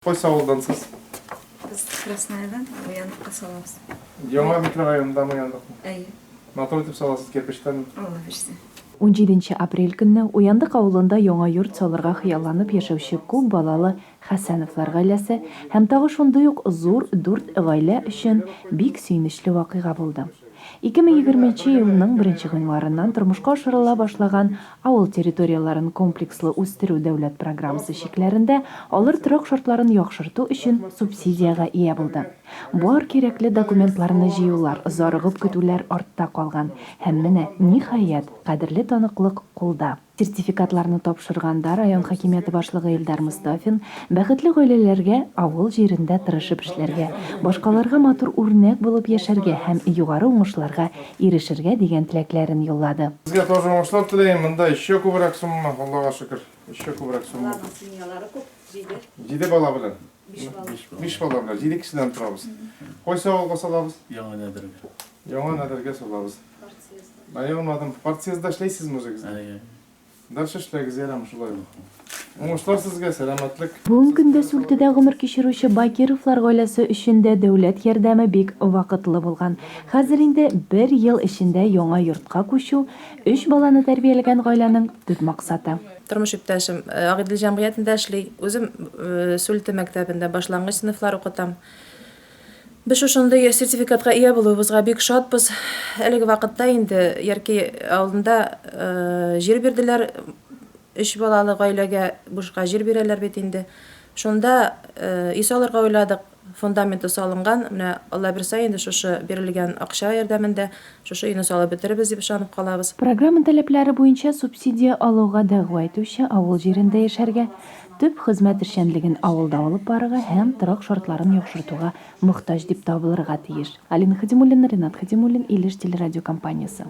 Қойса ауылдансыз? Біз Краснайдан Ояндыққа саламыз. Яңа микрорайонда ма Ояндық? Әйе, Натур етіп саласыз кирпичтен. Алла берсін. 17 апрель көнне Уяндык авылында яңа йорт салырга хыялланып яшәүче күп балалы Хәсәновлар гаиләсе һәм тагы шундый ук зур 4 гаилә өчен бик сөенечле вакыйга булды. 2020 елның 1 гыйнварыннан тормышка ашырыла башлаган авыл территорияларын комплекслы үстерү дәүләт программасы шикләрендә алар торак шартларын яхшырту өчен субсидиягә ия булды. Бар кирәкле документларны җыюлар, зарыгып көтүләр артта калган. Һәм менә ниһаять кадерле таныклык кулда. Сертификатларны тапшырганда район хакимияте башлыгы Илдар Мустафин бәхетле гаиләләргә авыл җирендә тырышып эшләргә, башкаларга матур үрнәк булып яшәргә һәм югары уңышларга ирешергә дигән теләкләрен юллады. Сезгә тоже уңышлар теләйм. Монда еще күбрәк сумма, Аллага шөкер. Еще күбрәк сумма. Баланың семьялары күп, җиде. 7 бала белән. Биш бала. 5 бала белән 7 кешедән торабыз. Кайсы авылга салабыз? Яңа нәдергә. Яңа Нәдергә салабыз. Айылмадым. Партиязда эшләйсезме үзегез? Дальше эшләгез, ярам шулай. Уңышлар сезгә, сәламәтлек. Бүген көндә Сүлтедә гомер кичерүче Бакировлар гаиләсе өчен дә дәүләт ярдәме бик вакытлы булган. Хәзер инде 1 ел эчендә яңа йортка күчү 3 баланы тәрбияләгән гаиләнең төп максаты. Тормыш иптәшем Агыйдел җәмгыятендә эшли. Үзем Сүлте мәктәбендә башлангыч сыйныфлар укытам. Без шушындый сертификатка ия булуыбызга бик шатбыз. Әлеге вакытта инде Ярки авылында җир бирделәр. 3 балалы гаиләгә бушка җир бирәләр бит инде. Шунда үй салырга уйладык. Фундаменты салынган. Менә Алла берсә инде шушы бирелгән акча ярдәмендә шушы өйне салып бетербез дип ышанып калабыз. Программа таләпләре буенча субсидия алуга дәгъва итүче авыл җирендә яшәргә, төп хезмәт эшчәнлеген авылда алып барырга һәм торак шартларын яхшыртуга мохтаҗ дип табылырга тиеш. Алина Хадимуллина, Ренат Хадимуллин, Илеш телерадиокомпаниясе.